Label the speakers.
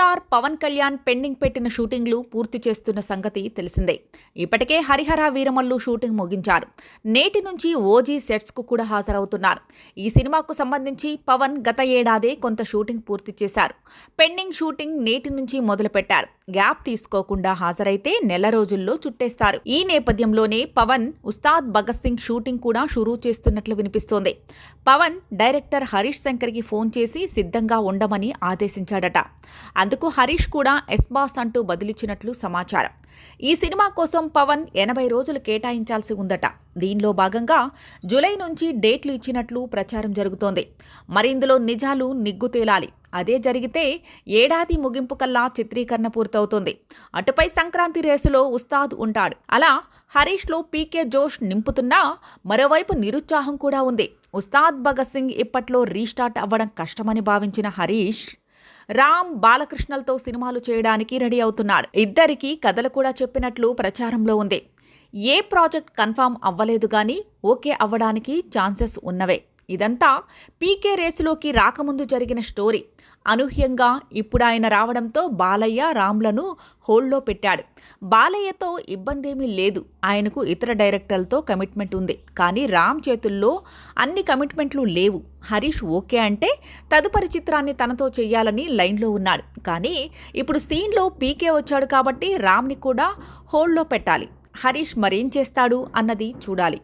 Speaker 1: Star Pawan Kalyan pending పెట్టిన షూటింగ్లు పూర్తి చేస్తున్న సంగతి తెలిసిందే. ఇప్పటికే హరిహర వీరమల్లు షూటింగ్ ముగించారు. నేటి నుంచి ఓజీ సెట్స్కు కూడా హాజరవుతున్నారు. ఈ సినిమాకు సంబంధించి పవన్ గత ఏడాదే కొంత షూటింగ్ పూర్తి చేశారు. పెండింగ్ షూటింగ్ నేటి నుంచి మొదలుపెట్టారు. గ్యాప్ తీసుకోకుండా హాజరైతే నెల రోజుల్లో చుట్టేస్తారు. ఈ నేపథ్యంలోనే పవన్ ఉస్తాద్ భగత్ సింగ్ షూటింగ్ కూడా షురూ చేస్తున్నట్లు వినిపిస్తోంది. పవన్ డైరెక్టర్ హరీష్ శంకర్కి ఫోన్ చేసి సిద్ధంగా ఉండమని ఆదేశించాడట. అందుకు హరీష్ కూడా ఎస్ బాస్ అంటూ బదిలిచ్చినట్లు సమాచారం. ఈ సినిమా కోసం పవన్ 80 రోజులు కేటాయించాల్సి ఉందట. దీనిలో భాగంగా జూలై నుంచి డేట్లు ఇచ్చినట్లు ప్రచారం జరుగుతోంది. మరి ఇందులో నిజాలు నిగ్గు తేలాలి. అదే జరిగితే ఏడాది ముగింపు కల్లా చిత్రీకరణ పూర్తవుతుంది. అటుపై సంక్రాంతి రేసులో ఉస్తాద్ ఉంటాడు. అలా హరీష్లో పీకే జోష్ నింపుతున్నా మరోవైపు నిరుత్సాహం కూడా ఉంది. ఉస్తాద్ భగత్ సింగ్ ఇప్పట్లో రీస్టార్ట్ అవ్వడం కష్టమని భావించిన హరీష్ రామ్ బాలకృష్ణలతో సినిమాలు చేయడానికి రెడీ అవుతున్నాడు. ఇద్దరికీ కథలు కూడా చెప్పినట్లు ప్రచారంలో ఉంది. ఏ ప్రాజెక్ట్ కన్ఫామ్ అవ్వలేదు గానీ ఓకే అవ్వడానికి ఛాన్సెస్ ఉన్నవే. ఇదంతా పీకే రేసులోకి రాకముందు జరిగిన స్టోరీ. అనూహ్యంగా ఇప్పుడు ఆయన రావడంతో బాలయ్య రామ్లను హోల్డ్లో పెట్టాడు. బాలయ్యతో ఇబ్బందేమీ లేదు. ఆయనకు ఇతర డైరెక్టర్లతో కమిట్మెంట్ ఉంది. కానీ రామ్ చేతుల్లో అన్ని కమిట్మెంట్లు లేవు. హరీష్ ఓకే అంటే తదుపరి చిత్రాన్ని తనతో చెయ్యాలని లైన్లో ఉన్నాడు. కానీ ఇప్పుడు సీన్లో పీకే వచ్చాడు కాబట్టి రామ్ని కూడా హోల్డ్లో పెట్టాలి. హరీష్ మరేం చేస్తాడు అన్నది చూడాలి.